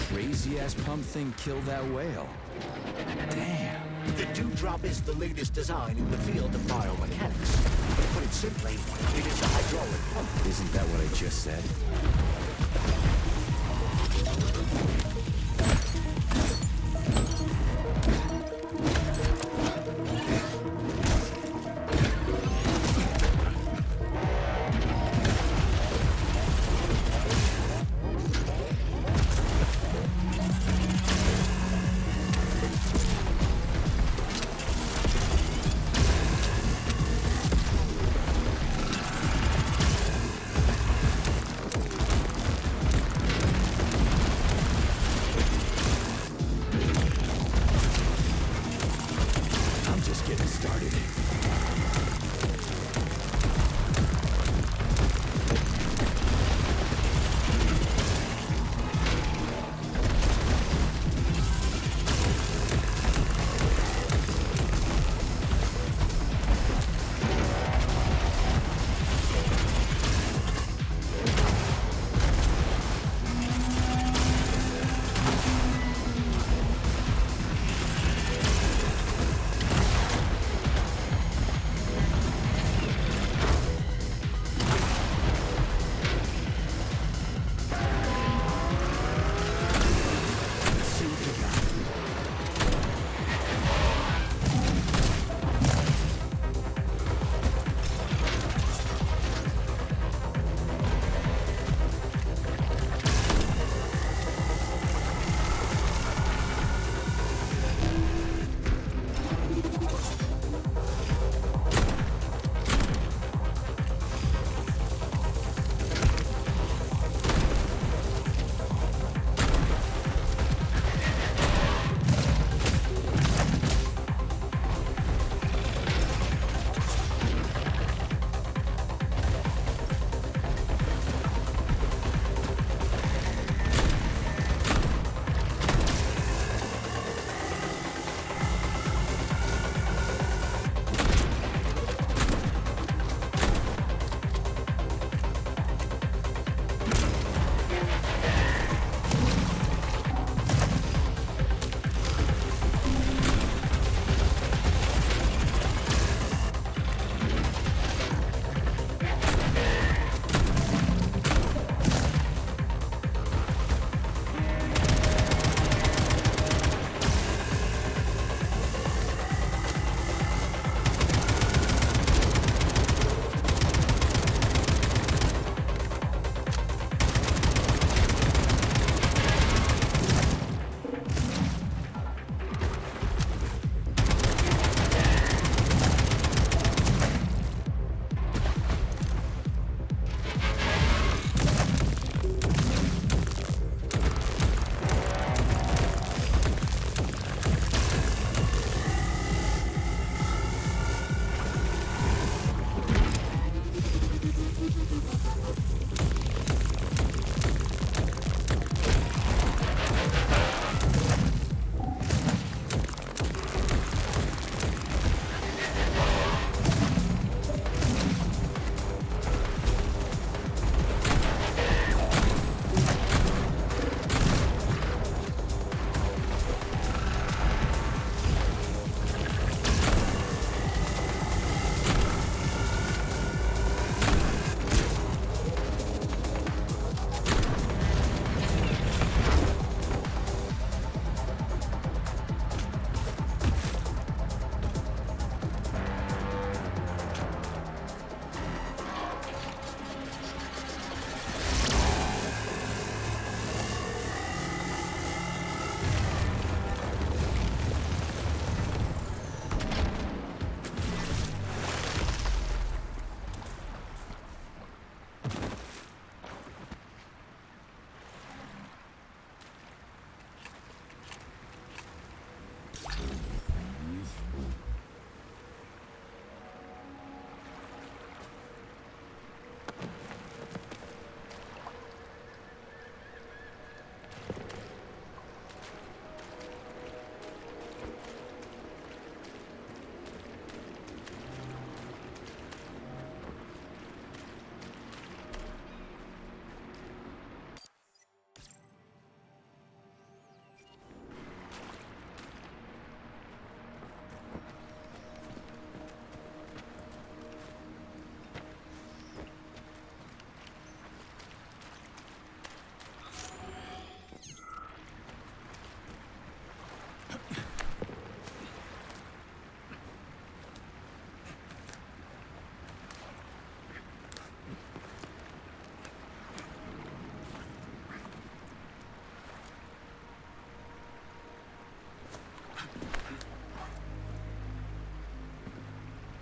Crazy-ass pump thing killed that whale. Damn. The Dewdrop is the latest design in the field of biomechanics. To put it simply, it is a hydraulic pump. Isn't that what I just said?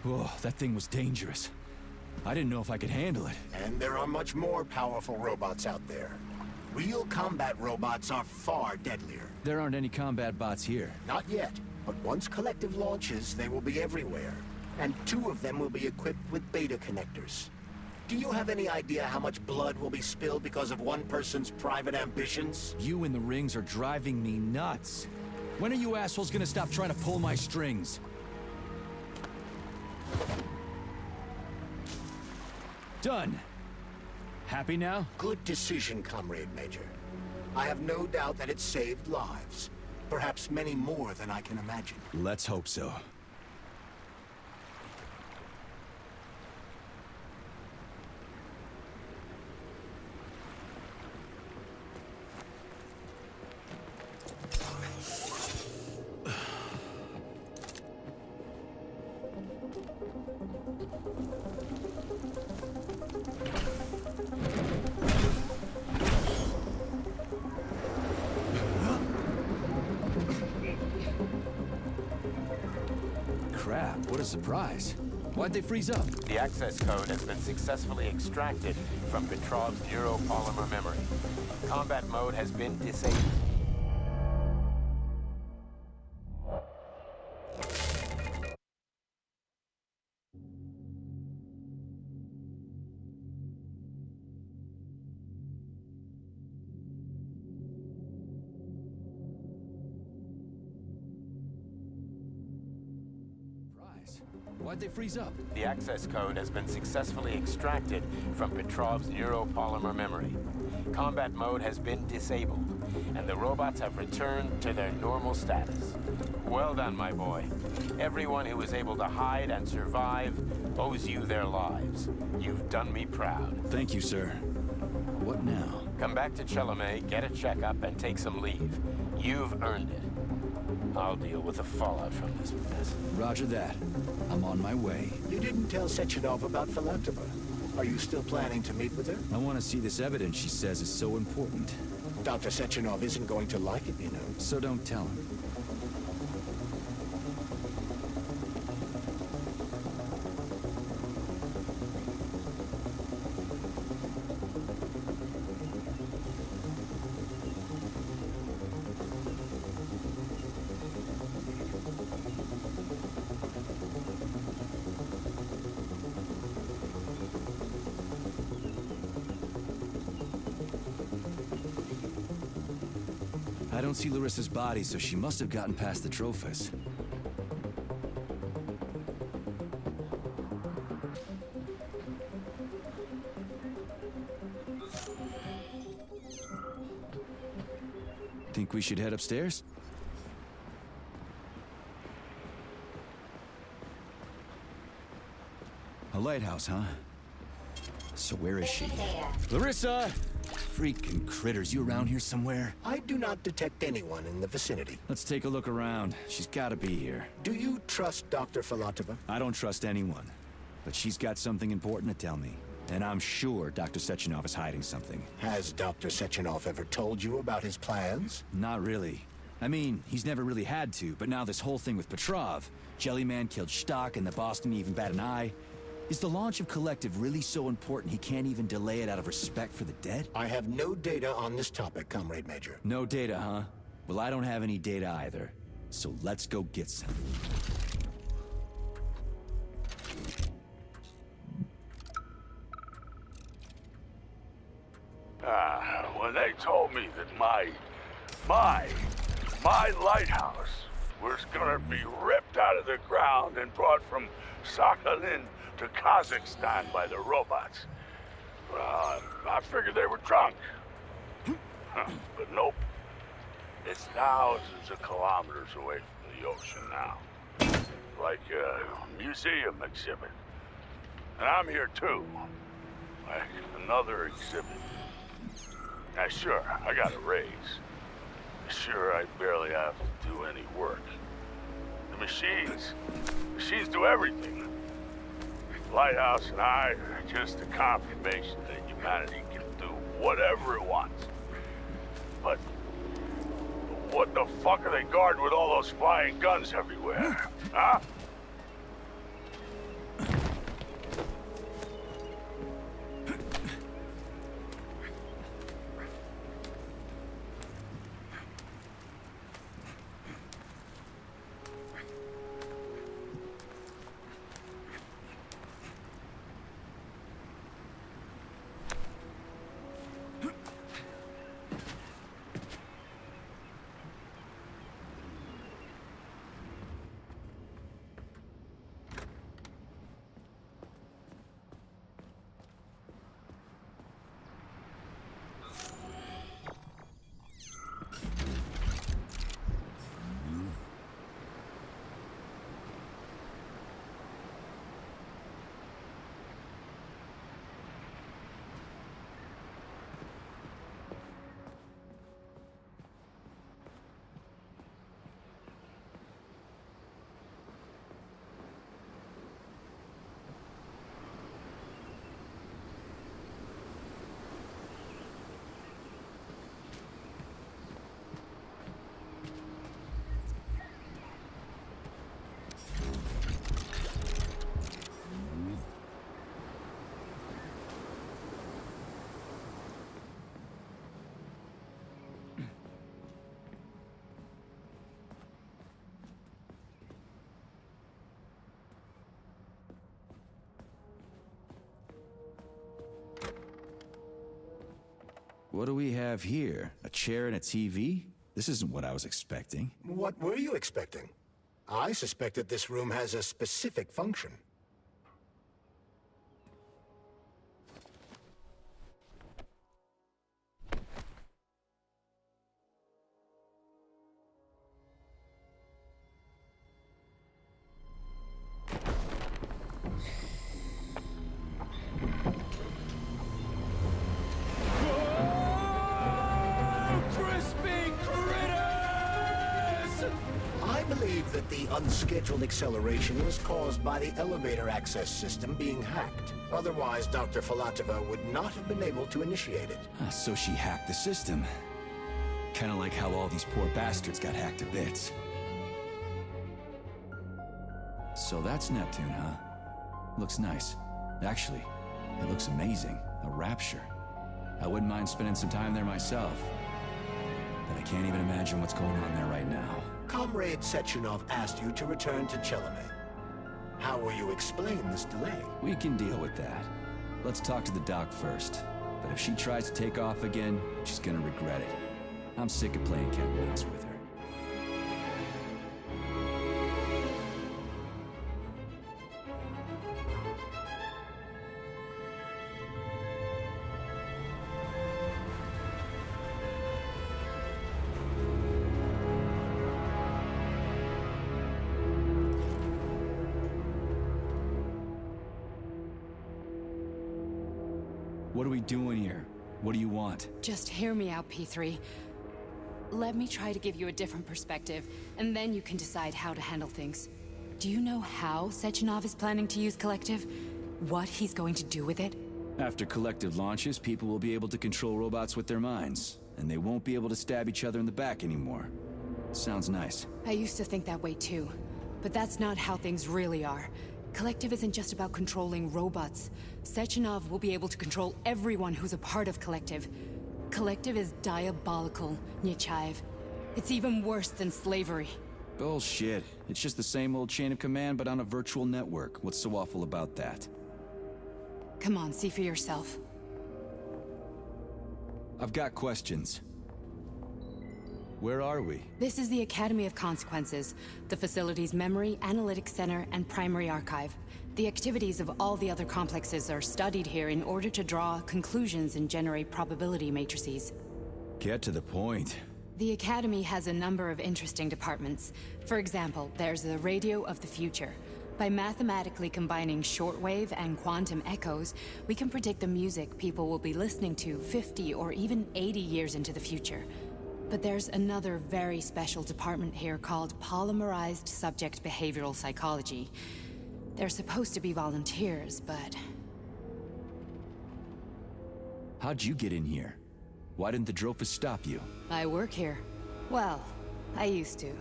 Whoa, that thing was dangerous. I didn't know if I could handle it. And there are much more powerful robots out there. Real combat robots are far deadlier. There aren't any combat bots here. Not yet, but once Collective launches, they will be everywhere. And 2 of them will be equipped with beta connectors. Do you have any idea how much blood will be spilled because of one person's private ambitions? You in the rings are driving me nuts. When are you assholes gonna stop trying to pull my strings? Done. Happy now? Good decision, Comrade Major. I have no doubt that it saved lives. Perhaps many more than I can imagine. Let's hope so. Crap, what a surprise. Why'd they freeze up? The access code has been successfully extracted from Petrov's neuropolymer memory. Combat mode has been disabled. Why'd they freeze up? The access code has been successfully extracted from Petrov's neuropolymer memory. Combat mode has been disabled, and the robots have returned to their normal status. Well done, my boy. Everyone who was able to hide and survive owes you their lives. You've done me proud. Thank you, sir. What now? Come back to Chalamet, get a checkup, and take some leave. You've earned it. I'll deal with the fallout from this mess. Roger that. I'm on my way. You didn't tell Sechenov about Philanthropa. Are you still planning to meet with her? I want to see this evidence she says is so important. Dr. Sechenov isn't going to like it, you know. So don't tell him. I don't see Larissa's body, so she must have gotten past the Trophus. Think we should head upstairs? A lighthouse, huh? So where is she? Larissa! Freaking critters, you around here somewhere? I do not detect anyone in the vicinity. Let's take a look around. She's gotta be here. Do you trust Dr. Filatova? I don't trust anyone. But she's got something important to tell me. And I'm sure Dr. Sechenov is hiding something. Has Dr. Sechenov ever told you about his plans? Not really. I mean, he's never really had to, but now this whole thing with Petrov, Jellyman killed Stock and the boss didn't even bat an eye. Is the launch of Collective really so important he can't even delay it out of respect for the dead? I have no data on this topic, Comrade Major. No data, huh? Well, I don't have any data either. So let's go get some. When they told me that my lighthouse was gonna be ripped out of the ground and brought from Sakhalin to Kazakhstan by the robots, I figured they were drunk. But nope. It's thousands of kilometers away from the ocean now. Like a museum exhibit. And I'm here too. Like another exhibit. Now sure, I got a raise. Sure, I barely have to do any work. The machines do everything. Lighthouse and I are just a confirmation that humanity can do whatever it wants. But what the fuck are they guarding with all those flying guns everywhere, huh? What do we have here? A chair and a TV? This isn't what I was expecting. What were you expecting? I suspect that this room has a specific function. The unscheduled acceleration was caused by the elevator access system being hacked. Otherwise, Dr. Filatova would not have been able to initiate it. So she hacked the system. Kinda like how all these poor bastards got hacked to bits. So that's Neptune, huh? Looks nice. Actually, it looks amazing. A Rapture. I wouldn't mind spending some time there myself. But I can't even imagine what's going on there right now. Comrade Sechenov asked you to return to Chelome. How will you explain this delay? We can deal with that. Let's talk to the doc first. But if she tries to take off again, she's gonna regret it. I'm sick of playing cat and mouse with her. What are we doing here? What do you want? Just hear me out, P3. Let me try to give you a different perspective, and then you can decide how to handle things. Do you know how Sechenov is planning to use Collective? What he's going to do with it? After Collective launches, people will be able to control robots with their minds, and they won't be able to stab each other in the back anymore. Sounds nice. I used to think that way too, but that's not how things really are. Collective isn't just about controlling robots. Sechenov will be able to control everyone who's a part of Collective. Collective is diabolical, Nechayev. It's even worse than slavery. Bullshit. It's just the same old chain of command, but on a virtual network. What's so awful about that? Come on, see for yourself. I've got questions. Where are we? This is the Academy of Consequences, the facility's memory, analytics center, and primary archive. The activities of all the other complexes are studied here in order to draw conclusions and generate probability matrices. Get to the point. The Academy has a number of interesting departments. For example, there's the Radio of the Future. By mathematically combining shortwave and quantum echoes, we can predict the music people will be listening to 50 or even 80 years into the future. But there's another very special department here called Polymerized Subject Behavioral Psychology. They're supposed to be volunteers, but... How'd you get in here? Why didn't the Drofus stop you? I work here. Well, I used to.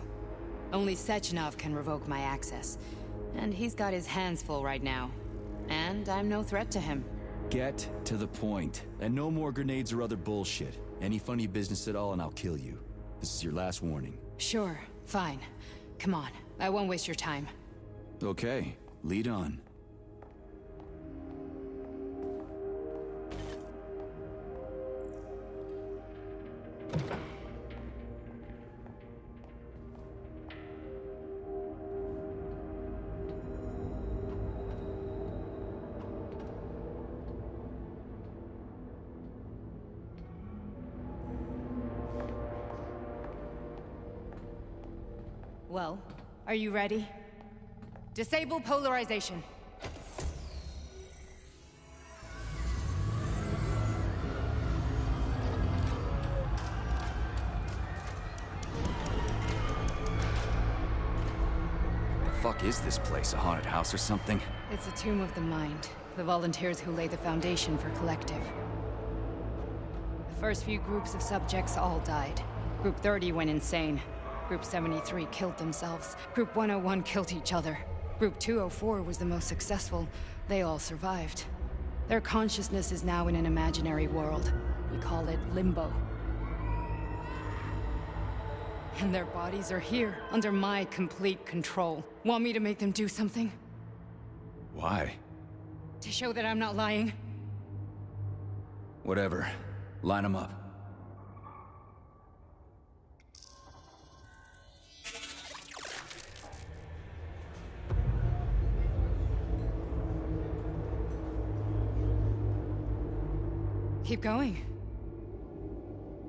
Only Sechenov can revoke my access. And he's got his hands full right now. And I'm no threat to him. Get to the point. And no more grenades or other bullshit. Any funny business at all and I'll kill you. This is your last warning. Sure, fine. Come on, I won't waste your time. Okay, lead on. Well, are you ready? Disable polarization. The fuck is this place? A haunted house or something? It's a tomb of the mind. The volunteers who lay the foundation for Collective. The first few groups of subjects all died. Group 30 went insane. Group 73 killed themselves. Group 101 killed each other. Group 204 was the most successful. They all survived. Their consciousness is now in an imaginary world. We call it Limbo. And their bodies are here, under my complete control. Want me to make them do something? Why? To show that I'm not lying? Whatever. Line them up. Keep going.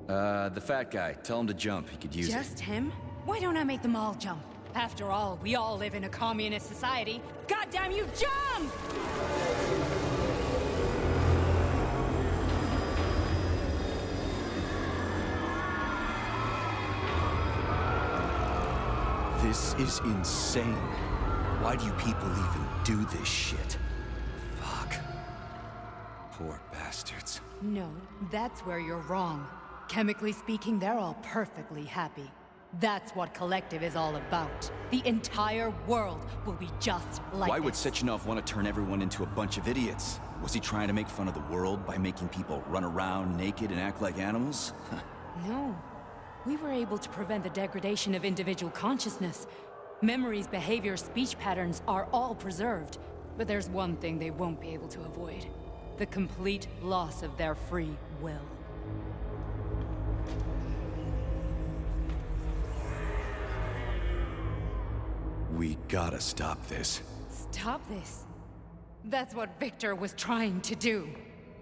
The fat guy. Tell him to jump. He could use it. Just him? Why don't I make them all jump? After all, we all live in a communist society. Goddamn you, jump! This is insane. Why do you people even do this shit? Fuck. Poor bastards. No, that's where you're wrong. Chemically speaking, they're all perfectly happy. That's what Collective is all about. The entire world will be just like Why would this. Sechenov want to turn everyone into a bunch of idiots? Was he trying to make fun of the world by making people run around naked and act like animals? No. We were able to prevent the degradation of individual consciousness. Memories, behaviors, speech patterns are all preserved. But there's one thing they won't be able to avoid. The complete loss of their free will. We gotta stop this. Stop this. That's what Victor was trying to do.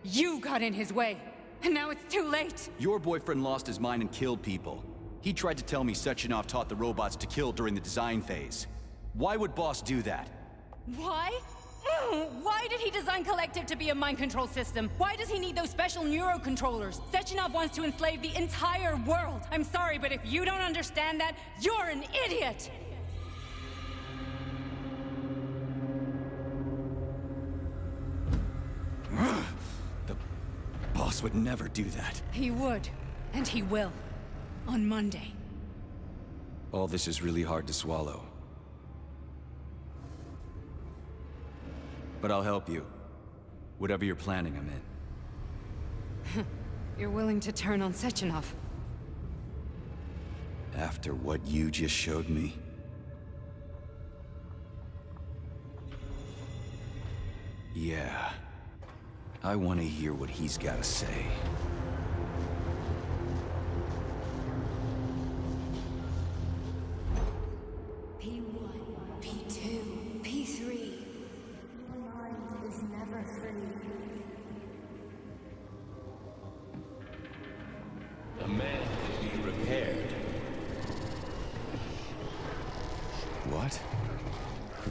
You got in his way, and now it's too late. Your boyfriend lost his mind and killed people. He tried to tell me Sechenov taught the robots to kill during the design phase. Why would Boss do that? Why? Why did he design Collective to be a mind control system? Why does he need those special neurocontrollers? Sechenov wants to enslave the entire world. I'm sorry, but if you don't understand that, you're an idiot! The Boss would never do that. He would, and he will. On Monday. All this is really hard to swallow. But I'll help you. Whatever you're planning, I'm in. You're willing to turn on Sechenov? After what you just showed me? Yeah. I want to hear what he's got to say. P1, P2, P3. Your mind is never free. A man can be repaired. What?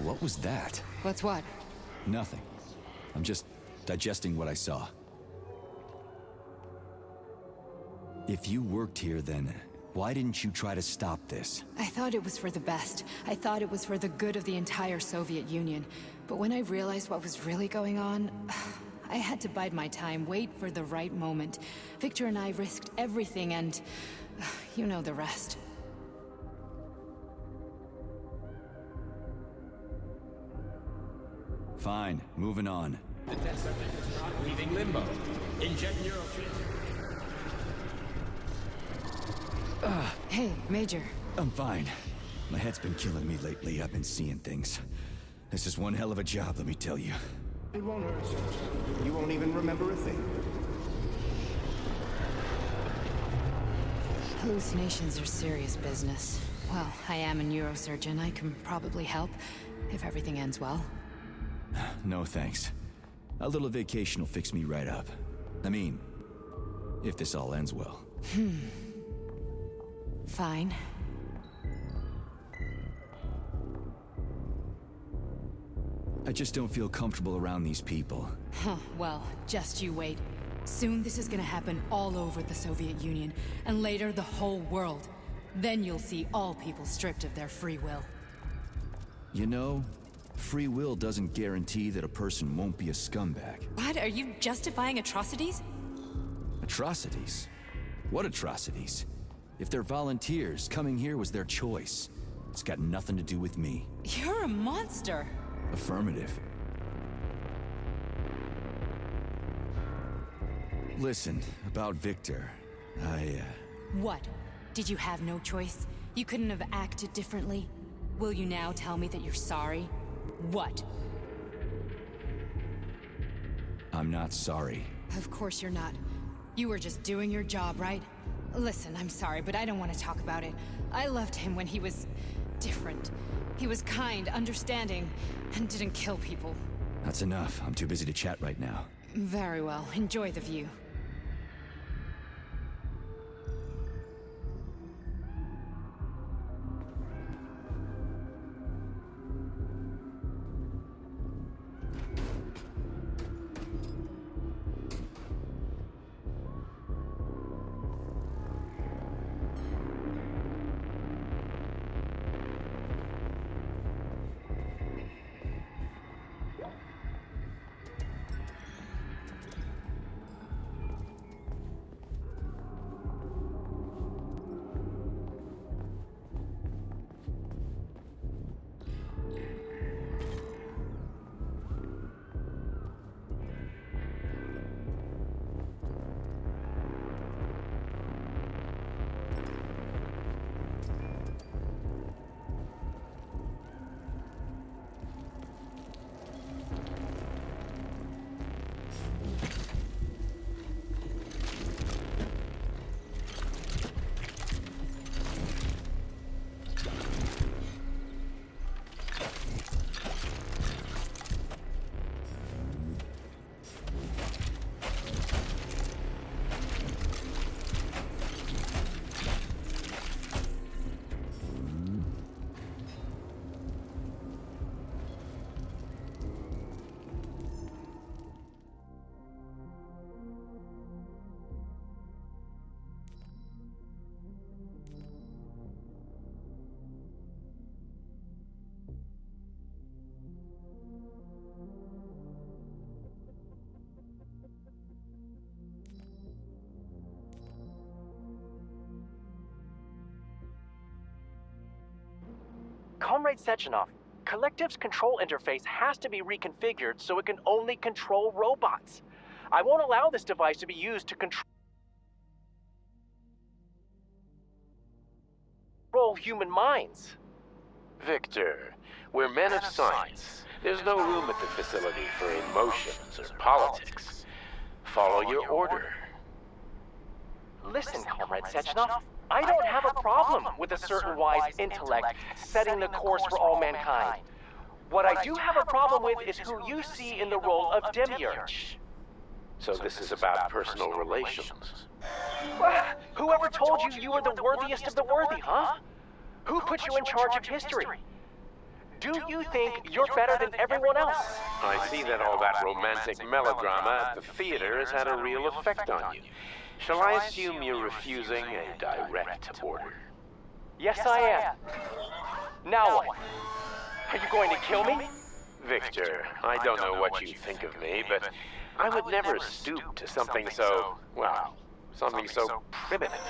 What was that? What's what? Nothing. I'm just digesting what I saw. If you worked here, then why didn't you try to stop this? I thought it was for the best. I thought it was for the good of the entire Soviet Union. But when I realized what was really going on, I had to bide my time, wait for the right moment. Victor and I risked everything and you know the rest. Fine, moving on. The test subject is not leaving limbo. Inject neurotransmitter. Hey, Major. I'm fine. My head's been killing me lately. I've been seeing things. This is one hell of a job, let me tell you. It won't hurt, sir. You won't even remember a thing. Hallucinations are serious business. Well, I am a neurosurgeon. I can probably help, if everything ends well. No thanks. A little vacation will fix me right up. I mean, if this all ends well. Fine. I just don't feel comfortable around these people. Huh, well, just you wait. Soon this is gonna happen all over the Soviet Union, and later the whole world. Then you'll see all people stripped of their free will. You know, free will doesn't guarantee that a person won't be a scumbag. What? Are you justifying atrocities? Atrocities? What atrocities? If they're volunteers, coming here was their choice. It's got nothing to do with me. You're a monster! Affirmative. Listen, about Victor, What? Did you have no choice? You couldn't have acted differently? Will you now tell me that you're sorry? What? I'm not sorry. Of course you're not. You were just doing your job, right? Listen, I'm sorry, but I don't want to talk about it. I loved him when he was different. He was kind, understanding, and didn't kill people. That's enough. I'm too busy to chat right now. Very well. Enjoy the view. Comrade Sechenov, Collective's control interface has to be reconfigured so it can only control robots. I won't allow this device to be used to control human minds. Victor, we're men of science. There's no room at the facility for emotions or politics. Follow your order. Listen, Comrade Sechenov, I don't have a problem with a certain wise intellect setting the course for all mankind. What I do have a problem with is who you see in the role of Demiurge. So this is about personal relations. Whoever told you you were the worthiest of the worthy, huh? Who put you in charge of history? Do you think you're better than everyone else? I see that all that romantic melodrama at the theater has had a real effect on you. Shall I assume you're refusing a direct order? Yes, I am. Now what? Are you going to kill me? Victor, I don't know what you think of me, but I would never stoop to something so, well, something so primitive.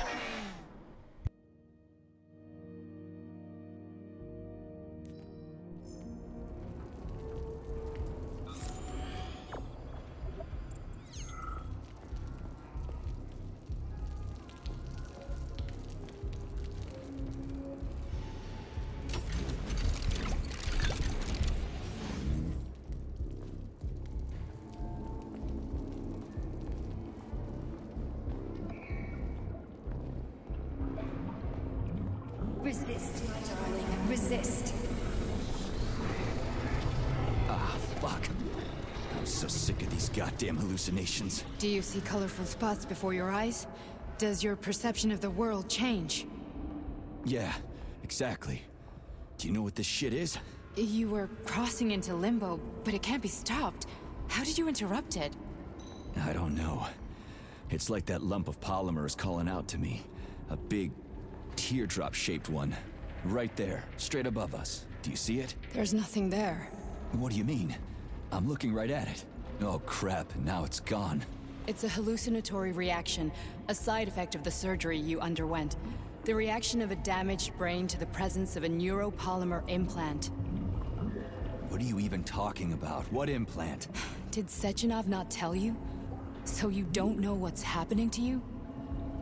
Resist, my darling. Resist. Ah, fuck. I'm so sick of these goddamn hallucinations. Do you see colorful spots before your eyes? Does your perception of the world change? Yeah, exactly. Do you know what this shit is? You were crossing into limbo, but it can't be stopped. How did you interrupt it? I don't know. It's like that lump of polymer is calling out to me. A big, teardrop-shaped one. Right there, straight above us. Do you see it? There's nothing there. What do you mean? I'm looking right at it. Oh crap, now it's gone. It's a hallucinatory reaction, a side effect of the surgery you underwent. The reaction of a damaged brain to the presence of a neuropolymer implant. What are you even talking about? What implant? Did Sechenov not tell you? So you don't know what's happening to you?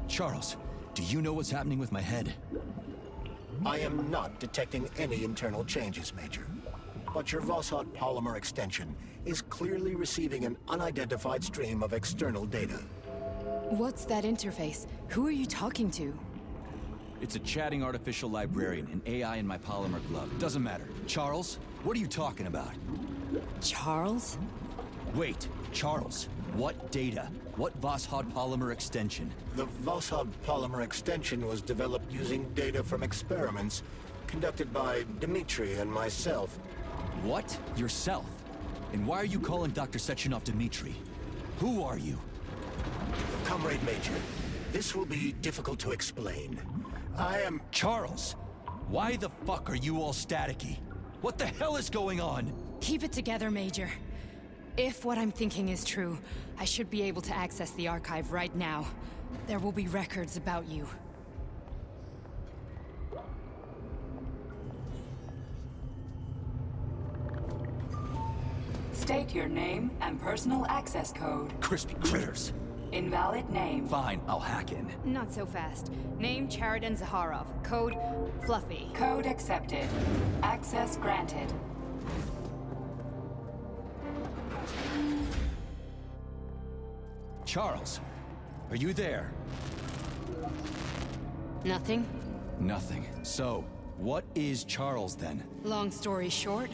Charles, do you know what's happening with my head? I am not detecting any internal changes, Major. But your Vossod polymer extension is clearly receiving an unidentified stream of external data. What's that interface? Who are you talking to? It's a chatting artificial librarian, an AI in my polymer glove. It doesn't matter. Charles, what are you talking about? Charles? Wait, Charles, what data? What Vossod polymer extension? The Vossod polymer extension was developed using data from experiments conducted by Dmitri and myself. What? Yourself? And why are you calling Dr. Sechenov Dmitri? Who are you? Comrade Major, this will be difficult to explain. I am... Charles! Why the fuck are you all staticky? What the hell is going on? Keep it together, Major. If what I'm thinking is true, I should be able to access the archive right now. There will be records about you. State your name and personal access code. Crispy critters. Invalid name. Fine, I'll hack in. Not so fast. Name Chariton Zaharov. Code Fluffy. Code accepted. Access granted. Charles, are you there? Nothing? Nothing. So, what is Charles then? Long story short,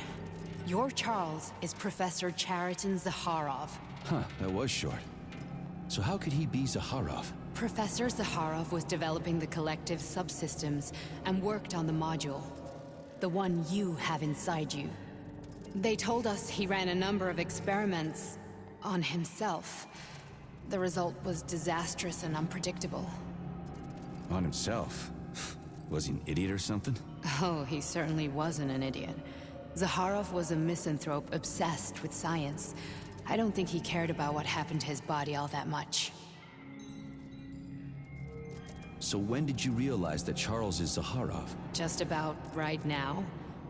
your Charles is Professor Chariton Zaharov. Huh, that was short. So how could he be Zaharov? Professor Zaharov was developing the collective subsystems and worked on the module. The one you have inside you. They told us he ran a number of experiments on himself. The result was disastrous and unpredictable. On himself? Was he an idiot or something? Oh, he certainly wasn't an idiot. Zaharov was a misanthrope obsessed with science. I don't think he cared about what happened to his body all that much. So when did you realize that Charles is Zaharov? Just about right now.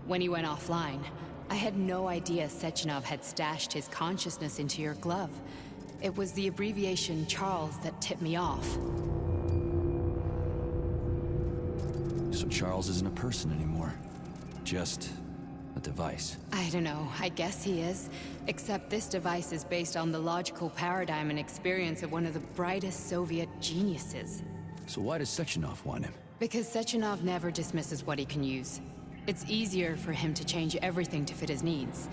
when he went offline. I had no idea Sechenov had stashed his consciousness into your glove. It was the abbreviation Charles that tipped me off. So Charles isn't a person anymore. Just a device. I don't know, I guess he is. Except this device is based on the logical paradigm and experience of one of the brightest Soviet geniuses. So why does Sechenov want him? Because Sechenov never dismisses what he can use. It's easier for him to change everything to fit his needs.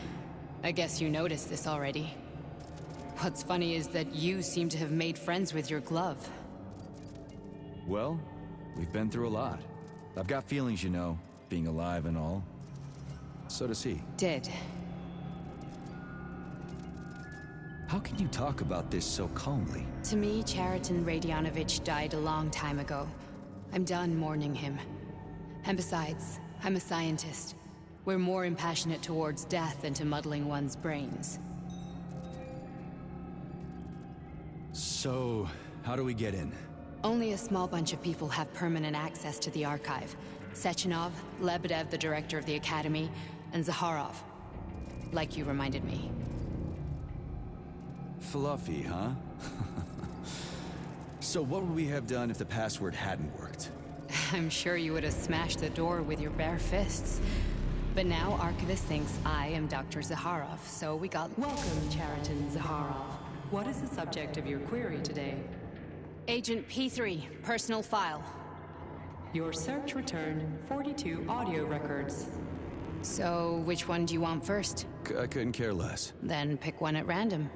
I guess you noticed this already. What's funny is that you seem to have made friends with your glove. Well, we've been through a lot. I've got feelings, you know, being alive and all. So does he. Did. How can you talk about this so calmly? To me, Chariton Radionovich died a long time ago. I'm done mourning him. And besides, I'm a scientist. We're more impassionate towards death than to muddling one's brains. So, how do we get in? Only a small bunch of people have permanent access to the archive. Sechenov, Lebedev, the director of the Academy, and Zakharov. Like you reminded me. Fluffy, huh? So what would we have done if the password hadn't worked? I'm sure you would have smashed the door with your bare fists. But now Archivist thinks I am Dr. Zakharov, so we got... Welcome, Chariton Zakharov. What is the subject of your query today? Agent P3, personal file. Your search returned 42 audio records. So, which one do you want first? I couldn't care less. Then pick one at random.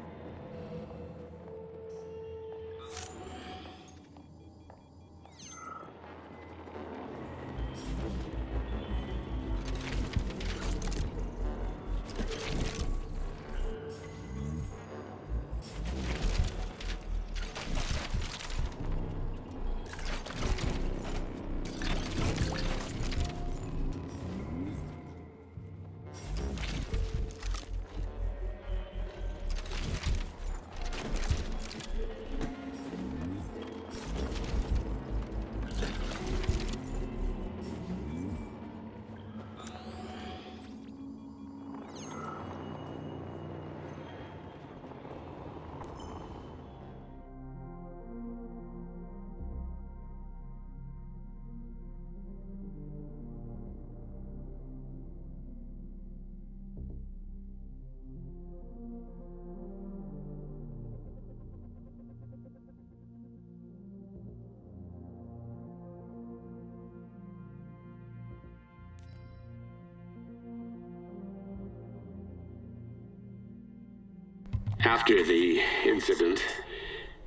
After the incident,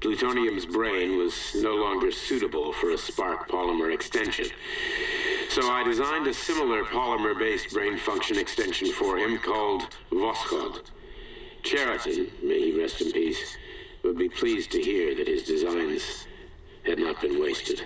plutonium's brain was no longer suitable for a spark polymer extension. So I designed a similar polymer-based brain function extension for him called Voskhod. Chariton, may he rest in peace, would be pleased to hear that his designs had not been wasted.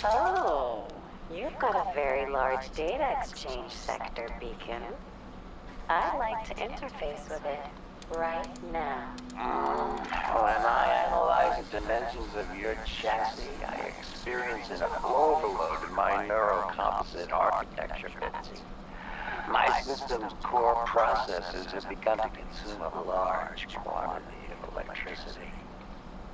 Oh, you've got a very large data exchange sector, Beacon. I'd like to interface with it right now. When I analyze the dimensions of your chassis, I experience an overload in my neurocomposite architecture, Betsy. My system's core processors have begun to consume a large quantity of electricity.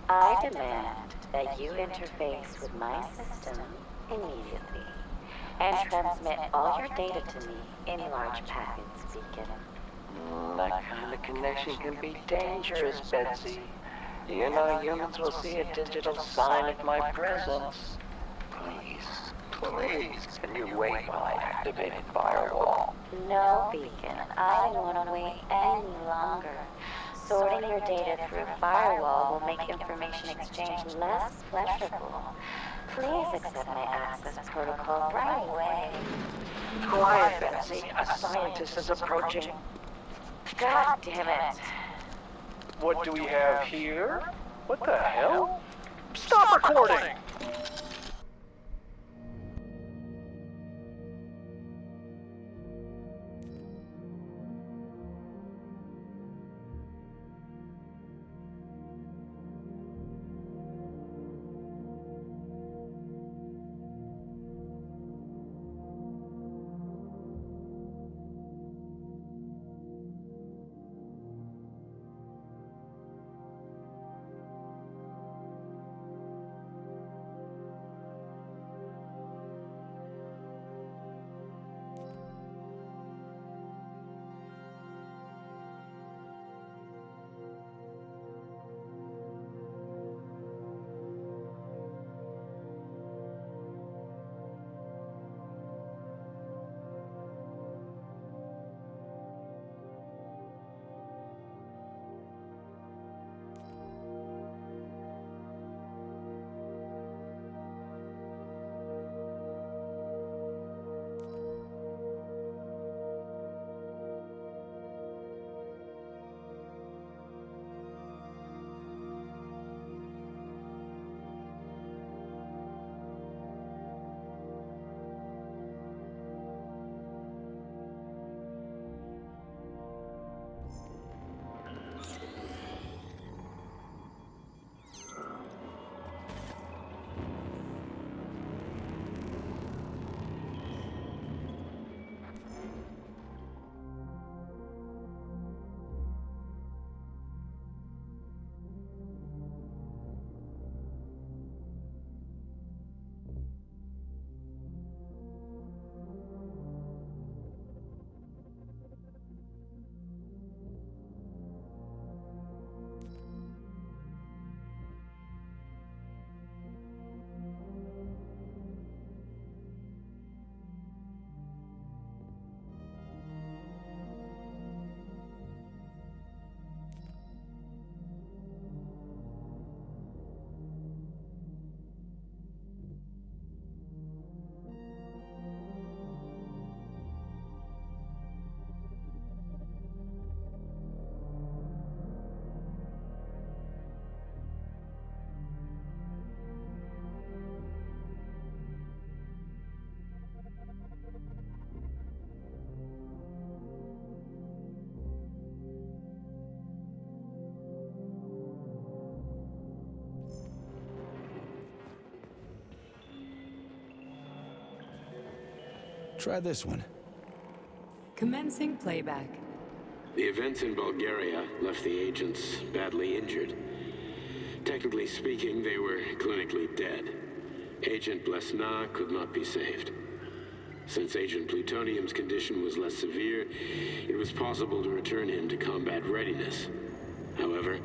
I demand that you interface with my system immediately and transmit all your data to me in large packets, Beacon. That kind of connection can be dangerous, Betsy. You know humans will see a digital sign of my presence. Please, can you wait while I activate the firewall? No, Beacon, I don't want to wait any longer. Sorting your data through a firewall will make information exchange less pleasurable. Please accept my access protocol right away. Quiet, Betsy. A scientist is approaching. God damn it. What do we have here? What the hell? Stop recording! Try this one. Commencing playback. The events in Bulgaria left the agents badly injured. Technically speaking, they were clinically dead. Agent Blesna could not be saved. Since Agent Plutonium's condition was less severe, it was possible to return him to combat readiness. However,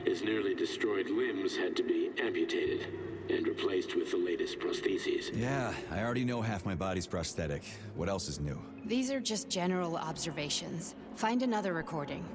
his nearly destroyed limbs had to be amputated and replaced with the latest prostheses. Yeah, I already know half my body's prosthetic. What else is new? These are just general observations. Find another recording.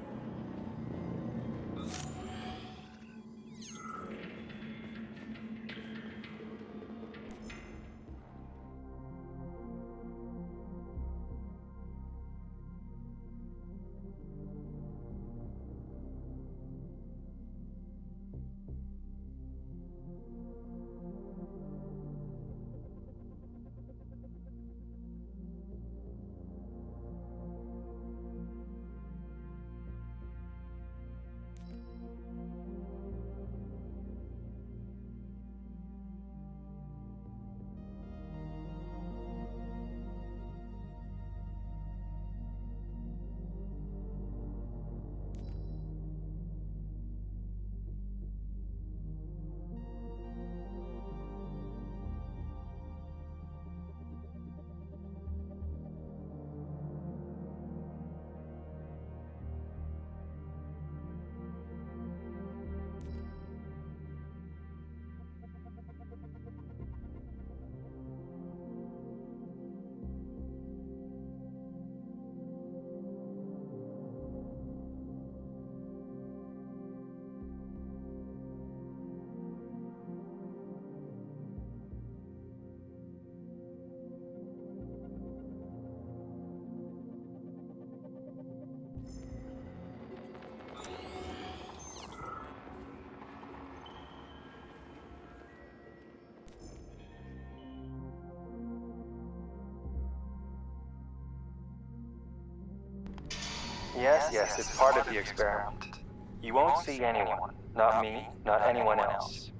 Yes, it's part of the experiment. You won't see anyone. Not me, not anyone else.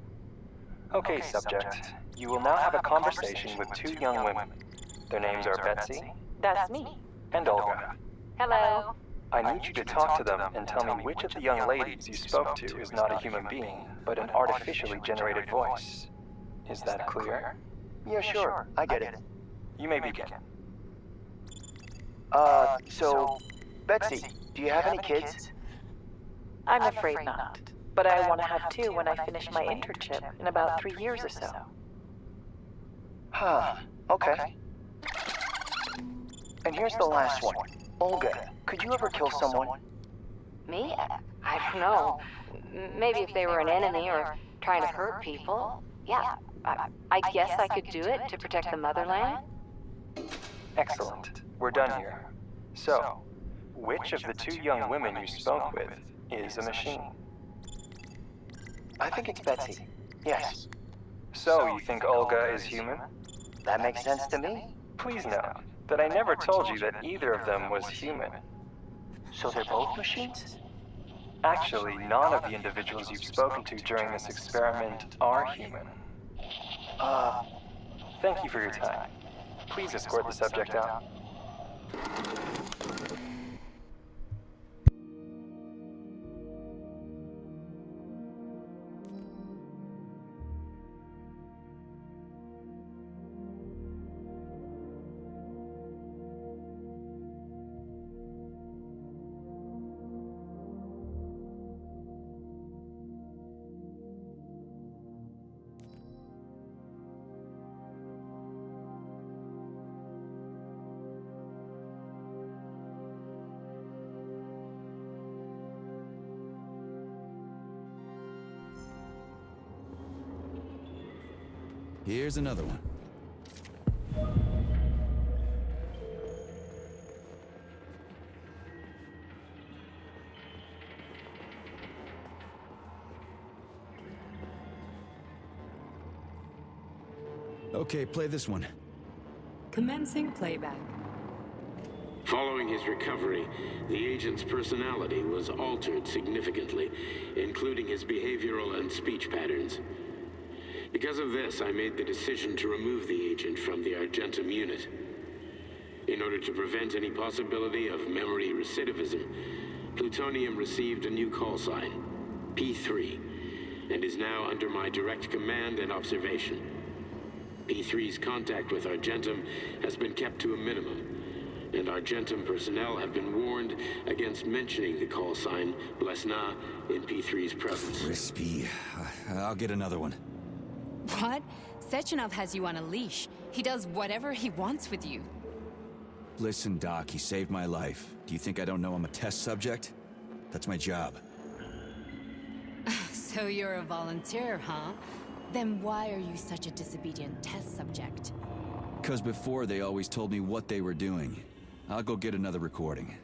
Okay, subject. You will now have a conversation with two young women. Their names are Betsy. That's me. And Olga. Hello. I need you to talk to them and tell me which of the young ladies you spoke to is not a human being, but an artificially generated voice. Is that clear? Yeah, sure. I get it. You may begin. So, Betsy, do you have any kids? I'm afraid not. But I want to have two when I finish my internship in about 3 years or so. Huh. Okay. And here's the last one. Olga, could you ever kill someone? Me? I don't know. Maybe if they were an enemy or trying to hurt people. Yeah, I guess I could do it to protect the motherland. Excellent. We're done here. So, which of the two young women you spoke with is a machine? I think it's Betsy. Yes. So, you think Olga is human? That makes sense to me. Please note that I never told you that either of them was human. So they're both machines? Actually, none of the individuals you've spoken to during this experiment are human. Thank you for your time. Please escort the subject out. Here's another one. Okay, play this one. Commencing playback. Following his recovery, the agent's personality was altered significantly, including his behavioral and speech patterns. Because of this, I made the decision to remove the agent from the Argentum unit. In order to prevent any possibility of memory recidivism, Plutonium received a new call sign, P3, and is now under my direct command and observation. P3's contact with Argentum has been kept to a minimum, and Argentum personnel have been warned against mentioning the call sign Blesna in P3's presence. Crispy. I'll get another one. What? Sechenov has you on a leash. He does whatever he wants with you. Listen, Doc, he saved my life. Do you think I don't know I'm a test subject? That's my job. So you're a volunteer, huh? Then why are you such a disobedient test subject? Because before they always told me what they were doing. I'll go get another recording.